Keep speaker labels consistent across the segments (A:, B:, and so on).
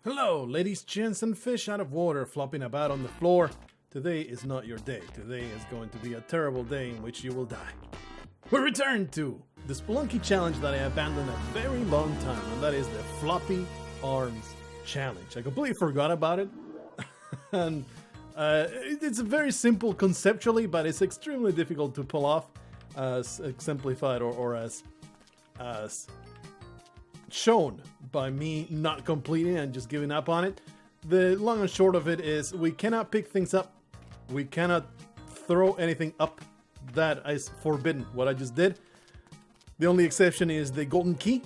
A: Hello, ladies, gents, and fish out of water flopping about on the floor. Today is not your day. Today is going to be a terrible day in which you will die. We return to the Spelunky challenge that I abandoned a very long time, and that is the Floppy Arms Challenge. I completely forgot about it. And it's very simple conceptually, but it's extremely difficult to pull off as exemplified or as shown by me not completing and just giving up on it. The long and short of it is we cannot pick things up. We cannot throw anything up. That is forbidden, what I just did. The only exception is the golden key.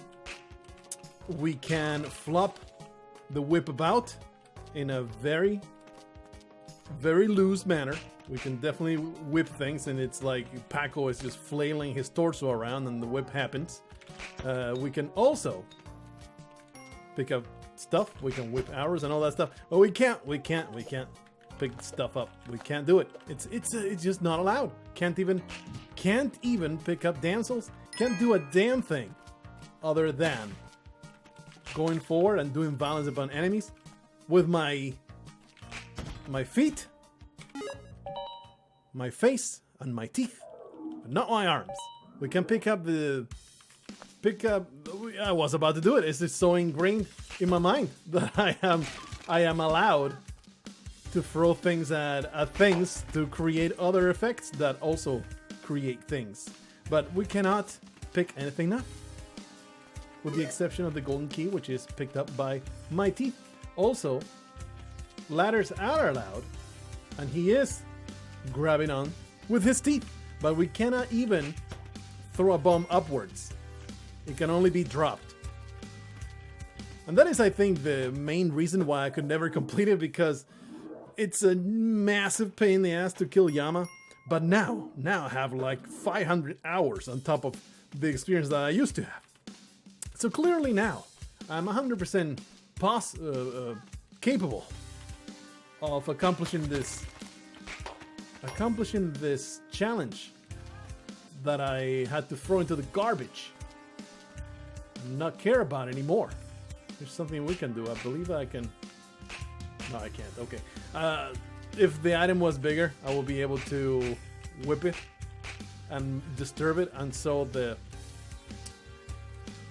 A: We can flop the whip about in a very, very loose manner. We can definitely whip things, and it's like Paco is just flailing his torso around and the whip happens. We can also pick up stuff. We can whip ours and all that stuff, but we can't pick stuff up. We can't do it. It's just not allowed. Can't even pick up damsels. Can't do a damn thing other than going forward and doing violence upon enemies with my feet, my face, and my teeth, but not my arms. We can pick up. I was about to do it. It's just so ingrained in my mind that I am allowed to throw things at things to create other effects that also create things. But we cannot pick anything up, with the exception of the golden key, which is picked up by my teeth. Also, ladders are allowed, and he is grabbing on with his teeth, but we cannot even throw a bomb upwards. It can only be dropped. And that is, I think, the main reason why I could never complete it, because it's a massive pain in the ass to kill Yama. But now I have like 500 hours on top of the experience that I used to have. So clearly now, I'm 100% capable of accomplishing this challenge that I had to throw into the garbage. Not care about anymore. There's something we can do. I believe I can. No, I can't. Okay. If the item was bigger, I will be able to whip it and disturb it, and so the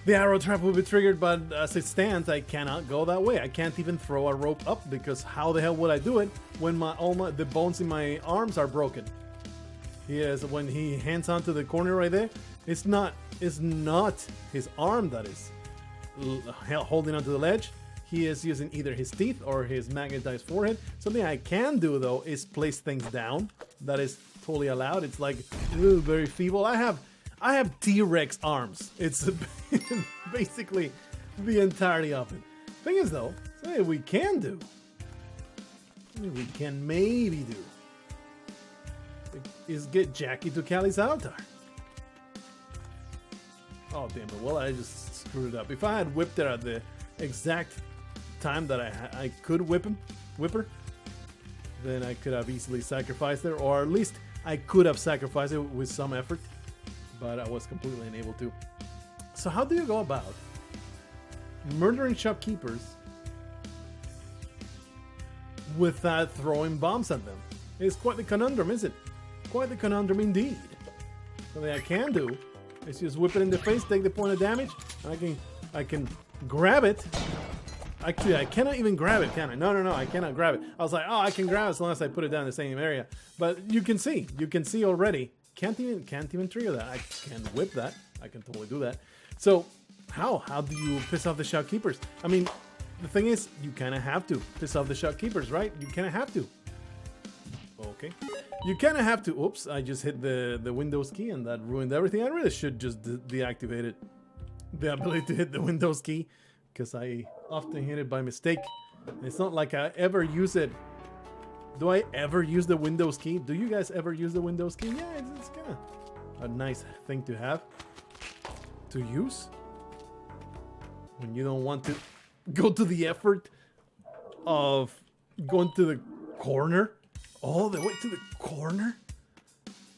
A: arrow trap will be triggered. But as it stands, I cannot go that way. I can't even throw a rope up, because how the hell would I do it when the bones in my arms are broken? When he hands onto the corner right there, it's not his arm that is holding onto the ledge. He is using either his teeth or his magnetized forehead. Something I can do, though, is place things down. That is totally allowed. It's like very feeble. I have T-Rex arms. It's basically the entirety of it. Thing is, though, something we can do. We can maybe do is get Jackie to Callie's avatar. Oh, damn it. Well, I just screwed it up. If I had whipped her at the exact time that I could whip her, then I could have easily sacrificed her, or at least I could have sacrificed it with some effort, but I was completely unable to. So how do you go about murdering shopkeepers without throwing bombs at them? It's quite the conundrum, isn't it? Quite the conundrum indeed. Something I can do is just whip it in the face, take the point of damage, and I can grab it. Actually, I cannot even grab it, can I? No, I cannot grab it. I was like, oh, I can grab it as long as I put it down in the same area. But you can see already. Can't even trigger that. I can whip that. I can totally do that. So how do you piss off the shopkeepers? I mean, the thing is, you kind of have to piss off the shopkeepers, right? You kind of have to. Okay. You kind of have to. Oops, I just hit the Windows key, and that ruined everything. I really should just deactivate it. The ability to hit the Windows key, because I often hit it by mistake. It's not like I ever use it. Do I ever use the Windows key? Do you guys ever use the Windows key? Yeah, it's kind of a nice thing to have, to use, when you don't want to go to the effort of going to the corner, all the way to the corner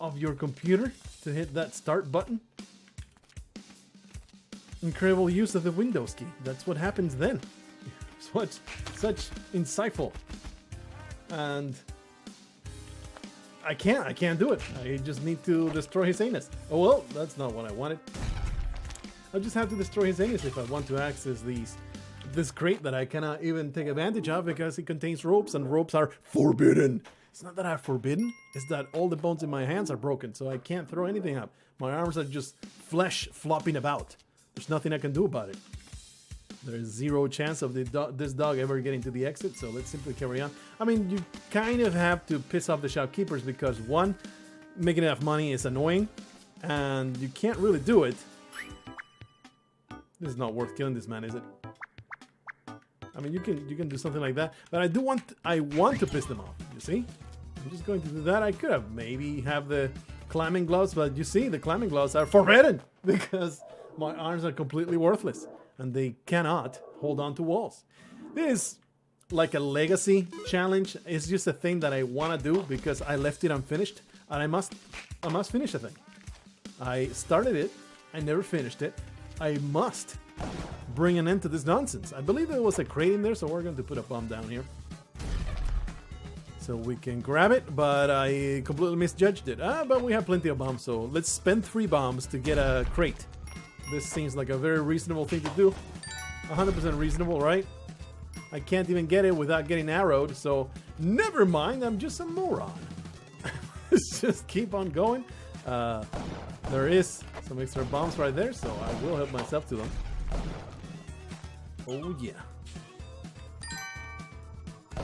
A: of your computer to hit that start button. Incredible use of the Windows key. That's what happens then. such insightful. And I can't do it. I just need to destroy his anus. Oh well, that's not what I wanted. I just have to destroy his anus if I want to access this crate that I cannot even take advantage of because it contains ropes, and ropes are forbidden. It's not that I'm forbidden, it's that all the bones in my hands are broken, so I can't throw anything up. My arms are just flesh flopping about. There's nothing I can do about it. There's zero chance of this dog ever getting to the exit, so let's simply carry on. I mean, you kind of have to piss off the shopkeepers because, one, making enough money is annoying, and you can't really do it. This is not worth killing this man, is it? I mean, you can do something like that, but I want to piss them off. You see, I'm just going to do that. I could have maybe have the climbing gloves, but you see, the climbing gloves are forbidden because my arms are completely worthless and they cannot hold on to walls. This is like a legacy challenge. It's just a thing that I want to do because I left it unfinished, and I must finish the thing. I started it, I never finished it. I must bring an end to this nonsense. I believe there was a crate in there, so we're going to put a bomb down here so we can grab it, but I completely misjudged it. But we have plenty of bombs, so let's spend 3 bombs to get a crate. This seems like a very reasonable thing to do. 100% reasonable, right? I can't even get it without getting arrowed, so never mind, I'm just a moron. Let's just keep on going. There is some extra bombs right there, so I will help myself to them. Oh yeah.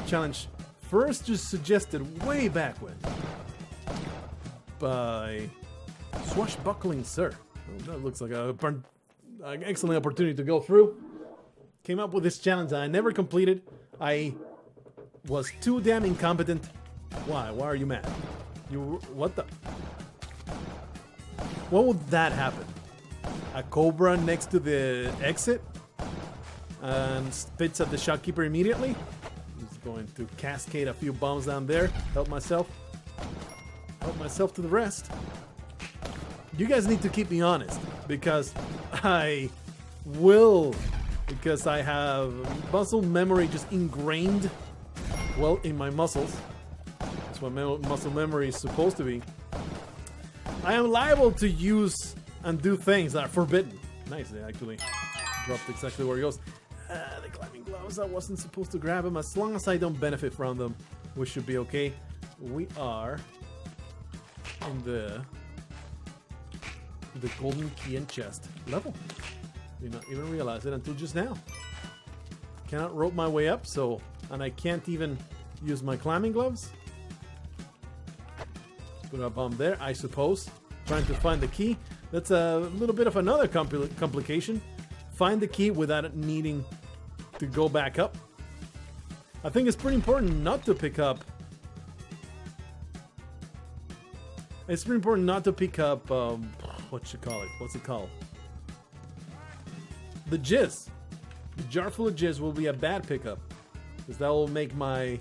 A: Challenge first just suggested way back when by Swashbuckling Sir. Oh, that looks like an excellent opportunity to go through. Came up with this challenge that I never completed. I was too damn incompetent. Why? Why are you mad? What the? What would that happen? A cobra next to the exit and spits at the shopkeeper immediately. Just going to cascade a few bombs down there. Help myself to the rest. You guys need to keep me honest because I have muscle memory just ingrained well in my muscles. That's what muscle memory is supposed to be. I am liable to use and do things that are forbidden. Nice, they actually dropped exactly where it goes. The climbing gloves, I wasn't supposed to grab them. As long as I don't benefit from them, we should be okay. We are in the golden key and chest level. Did not even realize it until just now. Cannot rope my way up, and I can't even use my climbing gloves. Put a bomb there, I suppose. Trying to find the key. That's a little bit of another complication. Find the key without needing to go back up. I think it's pretty important not to pick up. It's pretty important not to pick up. What you call it? What's it called? The jizz. The jar full of jizz will be a bad pickup because that will make my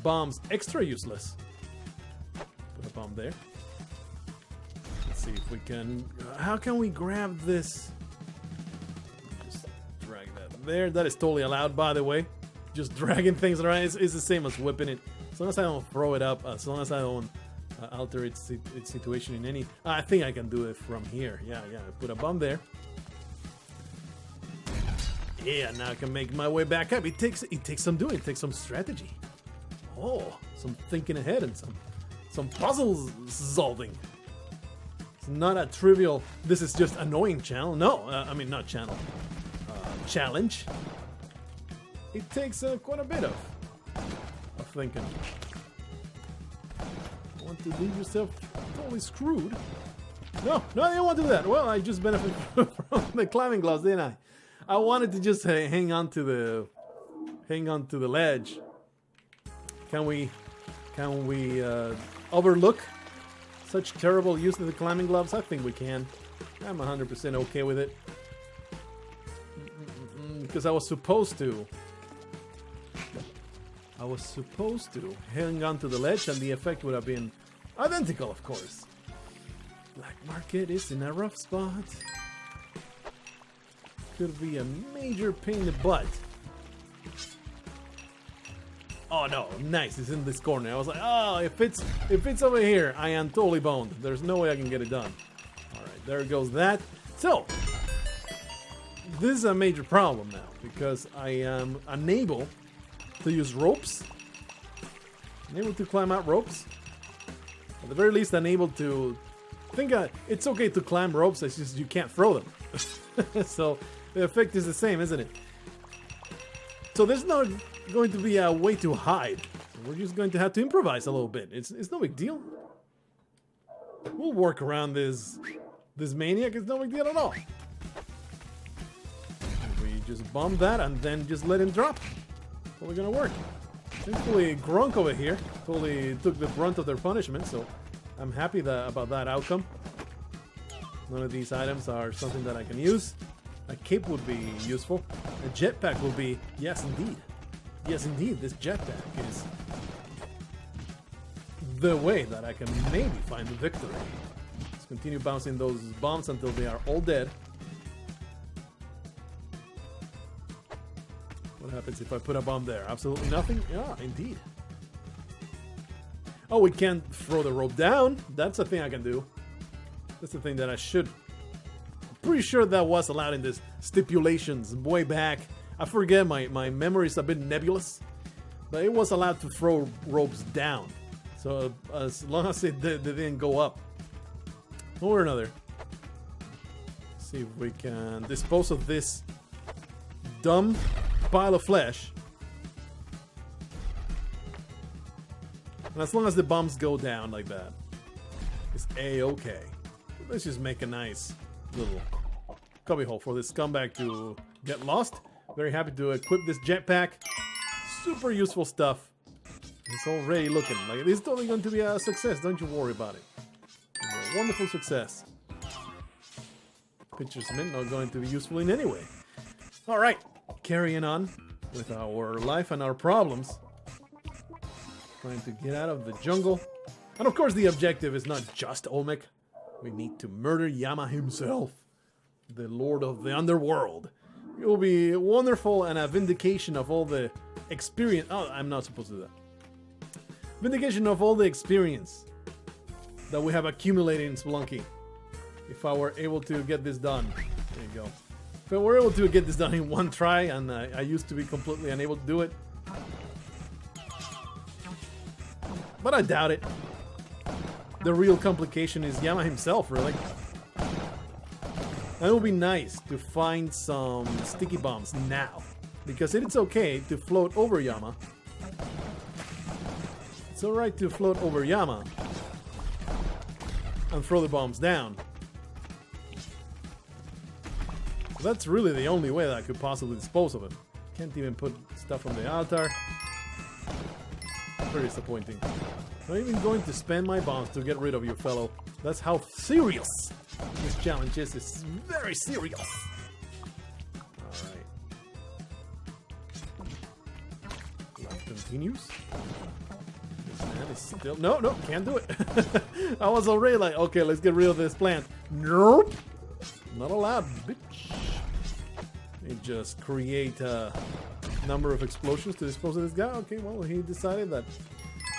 A: bombs extra useless. Put a bomb there. Let's see if we can. How can we grab this? Just drag that there. That is totally allowed, by the way. Just dragging things around is the same as whipping it. As long as I don't throw it up, as long as I don't alter its situation in any. I think I can do it from here. Yeah. Put a bomb there. Yeah, now I can make my way back up. It takes some doing. It takes some strategy. Oh, some thinking ahead and some puzzle solving. It's not a trivial. This is just annoying channel. No, I mean not channel. Challenge. It takes quite a bit of thinking. Want to leave yourself totally screwed? No, you don't want to do that. Well, I just benefit from the climbing gloves, didn't I? I wanted to just hang on to the ledge. Can we overlook such terrible use of the climbing gloves? I think we can. I'm 100% okay with it because I was supposed to hang on to the ledge, and the effect would have been identical, of course. Black market is in a rough spot. Could be a major pain in the butt Oh no, nice, it's in this corner. I was like, oh, if it's over here, I am totally boned. There's no way I can get it done. Alright, there goes that. So, this is a major problem now, because I am unable to use ropes. Unable to climb out ropes. At the very least, unable to... it's okay to climb ropes, it's just you can't throw them. So, the effect is the same, isn't it? So there's not going to be a way to hide. So we're just going to have to improvise a little bit. It's no big deal. We'll work around this maniac. It's no big deal at all. We just bomb that and then just let him drop. Totally gonna work. Thankfully, Grunk over here totally took the brunt of their punishment, so I'm happy about that outcome. None of these items are something that I can use. A cape would be useful. A jetpack will be... Yes, indeed. Yes, indeed, this jetpack is the way that I can maybe find the victory. Let's continue bouncing those bombs until they are all dead. What happens if I put a bomb there? Absolutely nothing? Yeah, indeed. Oh, we can't throw the rope down. That's a thing I can do. That's the thing that I should... Pretty sure that was allowed in this stipulations way back. I forget, my memory is a bit nebulous, but it was allowed to throw ropes down, so as long as they didn't go up or another. See if we can dispose of this dumb pile of flesh, and as long as the bombs go down like that, it's a-okay. Let's just make a nice little cubbyhole for this scumbag to get lost. Very happy to equip this jetpack. Super useful stuff. It's already looking like it's totally going to be a success. Don't you worry about it. A wonderful success. Pitcher cement not going to be useful in any way. Alright, carrying on with our life and our problems. Trying to get out of the jungle. And of course the objective is not just Olmec. We need to murder Yama himself, the Lord of the Underworld. It will be wonderful and a vindication of all the experience. Oh, I'm not supposed to do that. Vindication of all the experience that we have accumulated in Spelunky. If I were able to get this done. There you go. If I were able to get this done in one try, and I used to be completely unable to do it. But I doubt it. The real complication is Yama himself, really. And it would be nice to find some sticky bombs now, because it's okay to float over Yama. It's alright to float over Yama and throw the bombs down. That's really the only way that I could possibly dispose of him. Can't even put stuff on the altar. Very disappointing. I'm not even going to spend my bombs to get rid of you, fellow. That's how serious this challenge is. It's very serious. Alright. Life continues. This man is still... No, can't do it. I was already like, okay, let's get rid of this plant. Nope. Not allowed, bitch. It just create a number of explosions to dispose of this guy. Okay, well, he decided that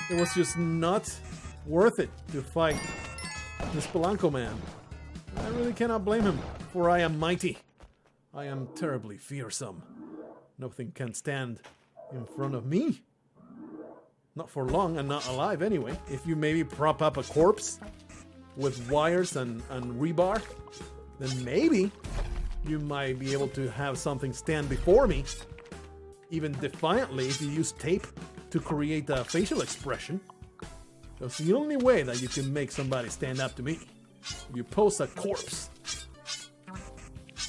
A: it was just not worth it to fight the Spelunky man. I really cannot blame him, for I am mighty. I am terribly fearsome. Nothing can stand in front of me. Not for long, and not alive anyway. If you maybe prop up a corpse with wires and rebar, then maybe you might be able to have something stand before me. Even defiantly if you use tape to create a facial expression. That's the only way that you can make somebody stand up to me. You pose a corpse.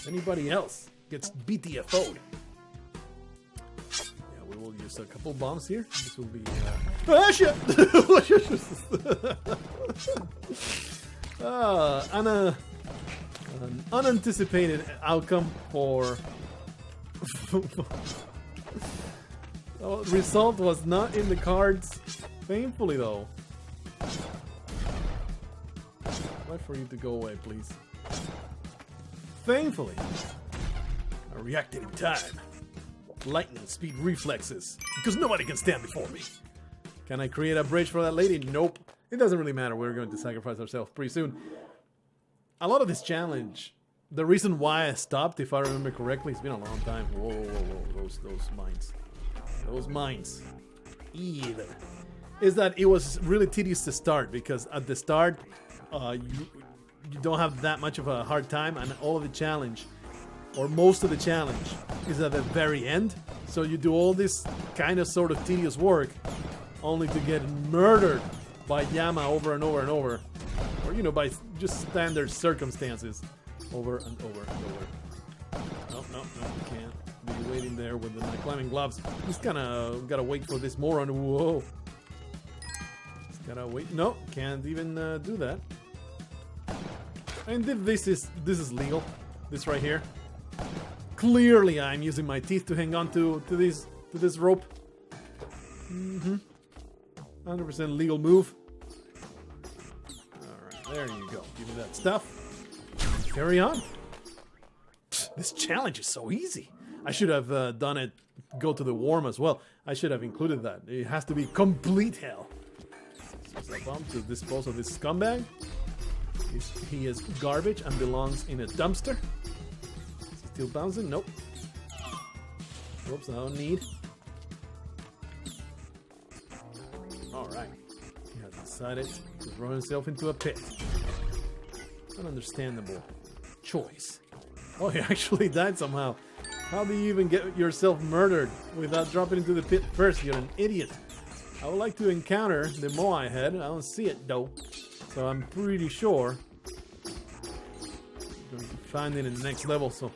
A: Anybody else gets BTFO'd. Yeah, we will use a couple bombs here. This will be... Ah, shit! An unanticipated outcome for... The result was not in the cards. Painfully, though. Wait for you to go away, please. Thankfully, I reacted in time. lightning speed reflexes, because nobody can stand before me. Can I create a bridge for that lady? Nope. It doesn't really matter. We're going to sacrifice ourselves pretty soon. A lot of this challenge, the reason why I stopped, if I remember correctly, it's been a long time. Whoa, whoa, whoa, those mines. Those mines. Either. Is that it was really tedious to start, because at the start, you don't have that much of a hard time, and all of the challenge, or most of the challenge, is at the very end. So you do all this kind of sort of tedious work, only to get murdered by Yama over and over and over, or you know, by just standard circumstances, over and over and over. No, you can't be waiting there with my climbing gloves. Just gotta wait for this moron. Whoa! Just gotta wait. No, can't even do that. And this is legal. This right here. Clearly, I'm using my teeth to hang on to this rope. 100% legal move. Alright, there you go. Give me that stuff. Carry on. This challenge is so easy. I should have done it, go to the worm as well. I should have included that. It has to be complete hell. So a bomb to dispose of this scumbag. He is garbage and belongs in a dumpster. Is he still bouncing? Nope. Oops, I don't need. Alright. He has decided to throw himself into a pit. An understandable choice. Oh, he actually died somehow. How do you even get yourself murdered without dropping into the pit first? You're an idiot. I would like to encounter the Moai head. I don't see it though. So I'm pretty sure I'm going to find it in the next level. So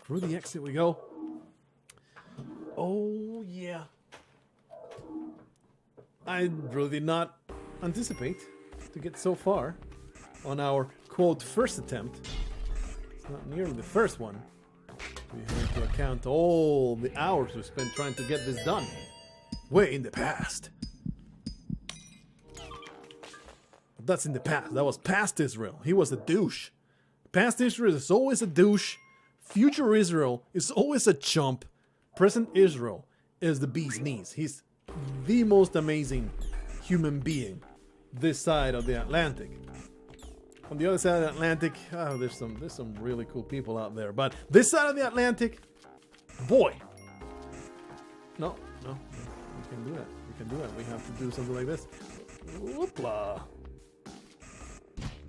A: through the exit we go. Oh yeah. I really did not anticipate to get so far on our quote first attempt. It's not nearly the first one. We have to account all the hours we spent trying to get this done. Way in the past. But that's in the past. That was past Israel. He was a douche. Past Israel is always a douche. Future Israel is always a chump. Present Israel is the bee's knees. He's the most amazing human being this side of the Atlantic. On the other side of the Atlantic, oh, there's some really cool people out there. But this side of the Atlantic, boy. No, we can do that. We can do that. We have to do something like this. Whoopla.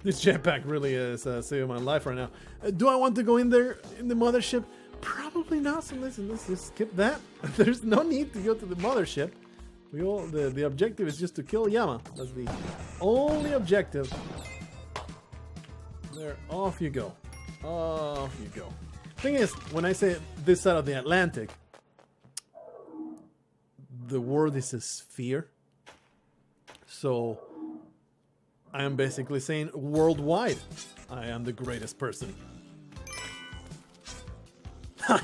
A: This jetpack really is saving my life right now. Do I want to go in there in the mothership? Probably not. So let's just skip that. There's no need to go to the mothership. The objective is just to kill Yama. That's the only objective. There, off you go. Off you go. Thing is, when I say this side of the Atlantic, the world is a sphere. So I am basically saying worldwide, I am the greatest person.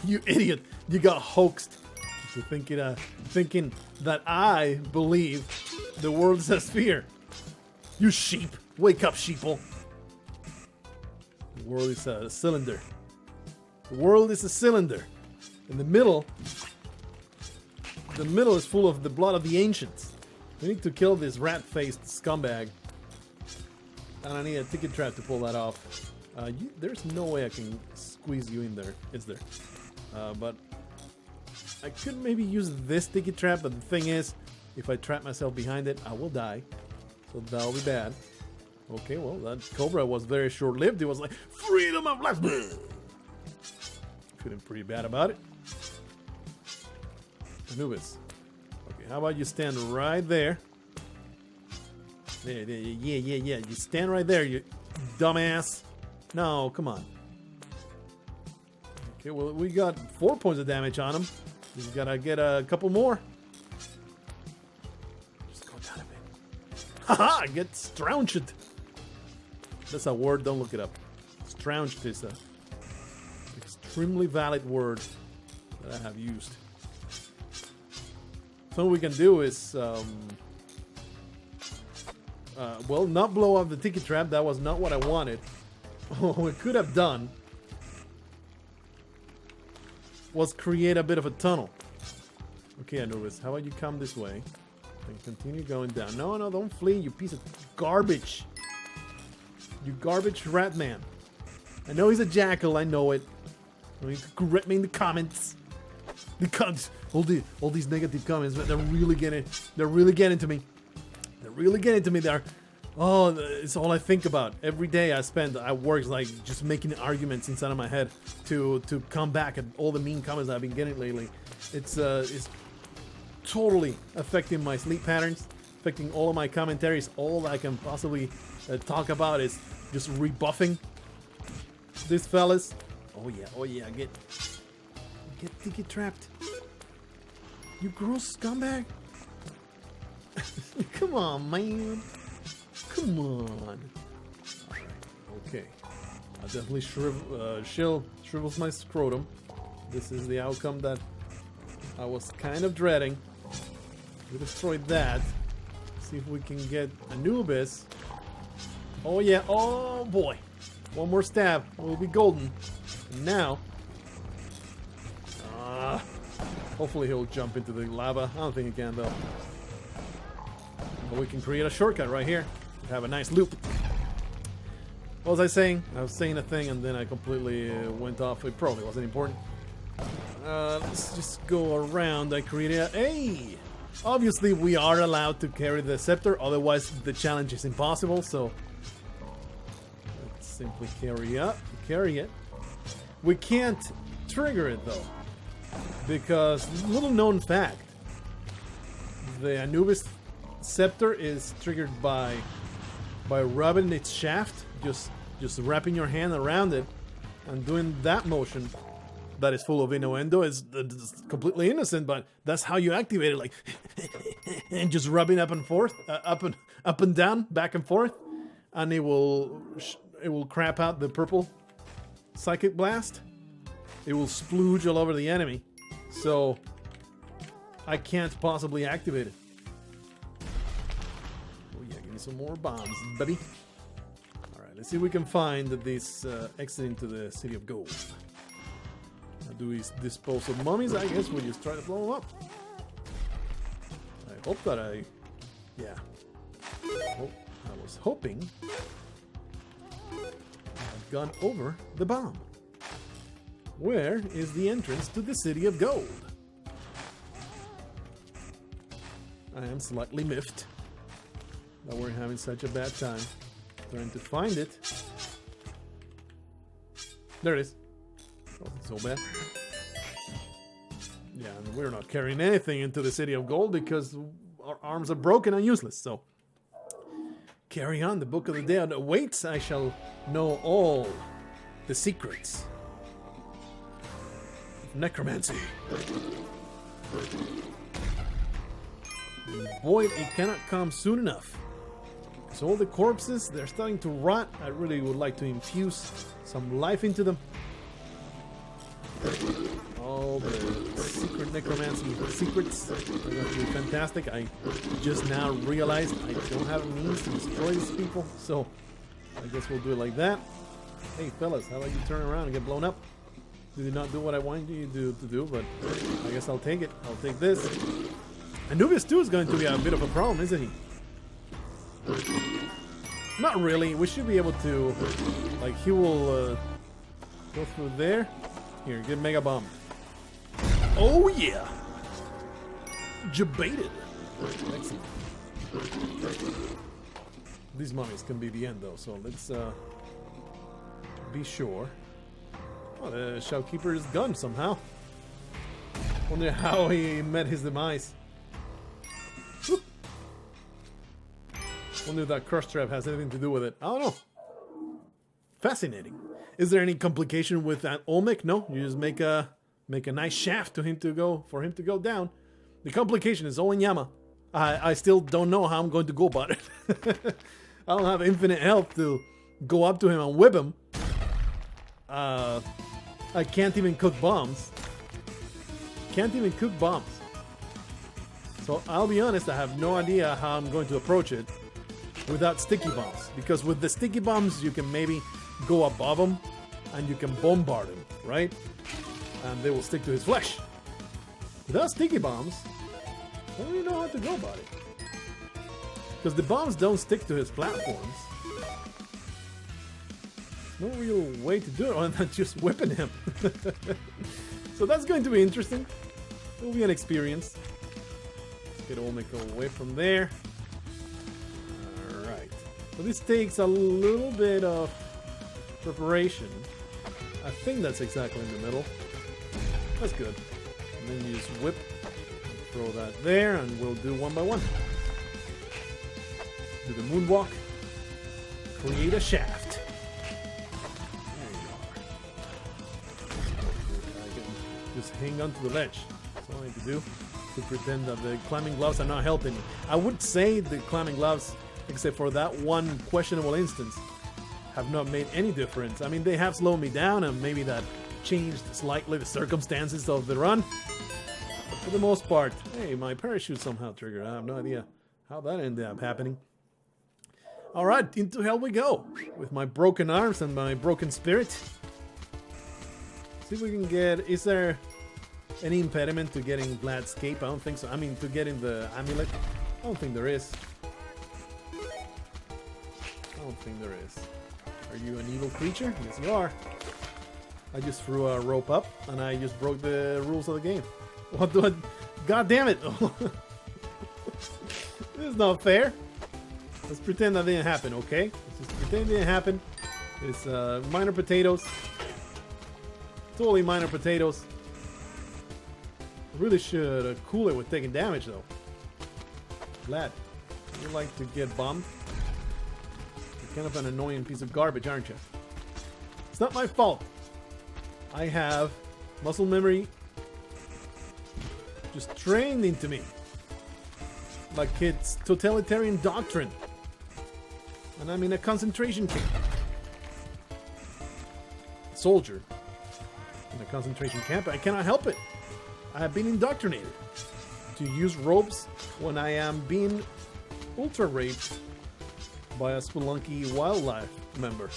A: You idiot! You got hoaxed to thinking that I believe the world is a sphere. You sheep! Wake up, sheeple! The world is a cylinder. The world is a cylinder. In the middle is full of the blood of the ancients. We need to kill this rat-faced scumbag. And I need a ticket trap to pull that off. There's no way I can squeeze you in there, is there? But I could maybe use this ticket trap, but the thing is, if I trap myself behind it, I will die. So that'll be bad. Okay, well, that Cobra was very short-lived. It was like, freedom of life! Feeling pretty bad about it. Anubis. Okay, how about you stand right there? Yeah. You stand right there, you dumbass. No, come on. Okay, well, we got 4 points of damage on him. We gotta get a couple more. Just go down a bit. Haha! Get strounched. That's a word, don't look it up. Strounched is an extremely valid word that I have used. So what we can do is, well, not blow up the ticket trap. That was not what I wanted. What we could have done was create a bit of a tunnel. Okay, Anubis, how about you come this way and continue going down? No, no, don't flee, you piece of garbage. You garbage rat man. I know he's a jackal, I know it. You can correct me in the comments. All these negative comments, they're really getting to me. They're really getting to me there. Oh, it's all I think about. Every day I spend at work like just making arguments inside of my head to come back at all the mean comments I've been getting lately. It's totally affecting my sleep patterns, affecting all of my commentaries. All I can possibly talk about is just rebuffing these fellas. Oh yeah, get trapped. You gross scumbag. Come on, man. Come on. Alright, okay. I definitely shrivels my scrotum. This is the outcome that I was kind of dreading. We destroyed that. See if we can get Anubis. Oh yeah, oh boy. One more stab, we'll be golden. And now, hopefully he'll jump into the lava. I don't think he can though. But we can create a shortcut right here. Have a nice loop. What was I saying? I was saying a thing and then I completely went off. It probably wasn't important. Let's just go around. I created a... Hey! Obviously we are allowed to carry the scepter, otherwise the challenge is impossible, so... Let's simply carry it. We can't trigger it though. Because, little known fact, the Anubis scepter is triggered by rubbing its shaft, just wrapping your hand around it and doing that motion that is full of innuendo. It's completely innocent, but that's how you activate it, like and just rubbing up and forth, up and down, back and forth, and it will crap out the purple psychic blast. It will splooge all over the enemy, so I can't possibly activate it. Some more bombs, baby. Alright, let's see if we can find this exit into the City of Gold. How do we dispose of mummies? I guess we just try to blow them up. I hope that yeah. I was hoping I've gone over the bomb. Where is the entrance to the City of Gold? I am slightly miffed that we're having such a bad time trying to find it. There it is. Wasn't so bad. Yeah, and we're not carrying anything into the City of Gold because our arms are broken and useless, so... Carry on, the Book of the Dead awaits. I shall know all the secrets of necromancy. Boy, it cannot come soon enough. So all the corpses, they're starting to rot. I really would like to infuse some life into them. All the secret necromancy secrets are going to be fantastic. I just now realized I don't have a means to destroy these people, so I guess we'll do it like that. Hey fellas, how about you turn around and get blown up? You did not do what I wanted you to do, but I guess I'll take it. I'll take this. Anubis 2 is going to be a bit of a problem, isn't he? Not really. We should be able to, like, he will go through there. Here, get Mega Bomb. Oh yeah! Jebaited. Excellent. These mummies can be the end though, so let's be sure. Oh, the shopkeeper is gone somehow. Wonder how he met his demise. Whoop. Wonder if that crush trap has anything to do with it. I don't know. Fascinating. Is there any complication with that Olmec? No, you just make a nice shaft for him to go down. The complication is all in Yama. I still don't know how I'm going to go about it. I don't have infinite health to go up to him and whip him. I can't even cook bombs. So I'll be honest, I have no idea how I'm going to approach it without sticky bombs. Because with the sticky bombs, you can maybe go above them and you can bombard him, right? and they will stick to his flesh. Without sticky bombs, I don't really know how to go about it. Because the bombs don't stick to his platforms. No real way to do it other than just whipping him. So that's going to be interesting. It will be an experience. Let's get Olmeco away from there. Alright. So this takes a little bit of preparation. I think that's exactly in the middle. That's good. And then you just whip. Throw that there, and we'll do one by one. Do the moonwalk. Create a shaft. There you are. I can just hang on to the ledge. That's all I need to do. To pretend that the climbing gloves are not helping me. I would say the climbing gloves, except for that one questionable instance, have not made any difference. I mean, they have slowed me down, and maybe that changed slightly the circumstances of the run. But for the most part, hey, my parachute somehow triggered. I have no idea how that ended up happening. Alright, into hell we go. With my broken arms and my broken spirit. See if we can get... Is there any impediment to getting Blargh? I don't think so. I mean, to getting the amulet? I don't think there is. I don't think there is. Are you an evil creature? Yes, you are. I just threw a rope up, and I just broke the rules of the game. What do I... God damn it! This is not fair. Let's pretend that didn't happen, okay? Let's just pretend it didn't happen. It's minor potatoes. Totally minor potatoes. I really should cool it with taking damage, though. Lad, you like to get bombed? You're kind of an annoying piece of garbage, aren't you? It's not my fault. I have muscle memory just trained into me. Like it's totalitarian doctrine. And I'm in a concentration camp. Soldier in a concentration camp. I cannot help it. I have been indoctrinated to use ropes when I am being ultra raped by a Spelunky wildlife member.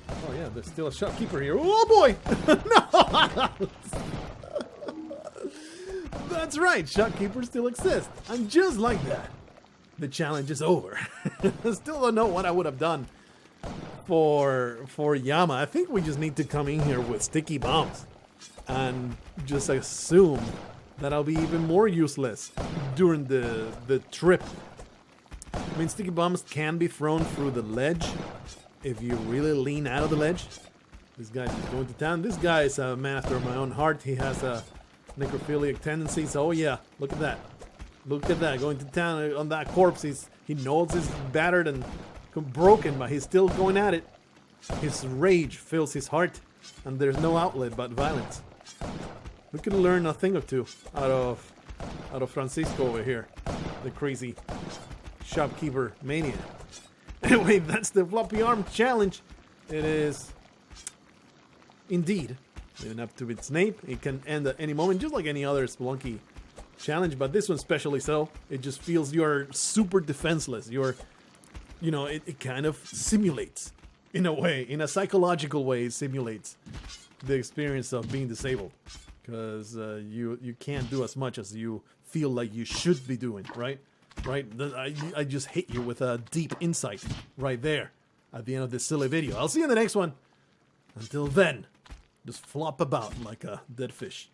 A: Oh yeah, there's still a shopkeeper here. Oh boy! No! That's right, shopkeepers still exist. I'm just like that. The challenge is over. I still don't know what I would have done for Yama. I think we just need to come in here with sticky bombs and just assume that I'll be even more useless during the trip. I mean, sticky bombs can be thrown through the ledge if you really lean out of the ledge. This guy's just going to town. This guy is a man after my own heart. He has a necrophilic tendencies. Oh yeah, look at that. Look at that, going to town on that corpse. He knows he's battered and broken, but he's still going at it. His rage fills his heart, and there's no outlet but violence. We can learn a thing or two out of Francisco over here, the crazy shopkeeper mania. Anyway, that's the floppy arm challenge. It is indeed living up to its name. It can end at any moment, just like any other Spelunky challenge, but this one especially so. It just feels you're super defenseless. You know, it kind of simulates, in a way, in a psychological way, it simulates the experience of being disabled. Because you can't do as much as you feel like you should be doing, right? Right? I just hit you with a deep insight right there at the end of this silly video. I'll see you in the next one. Until then, just flop about like a dead fish.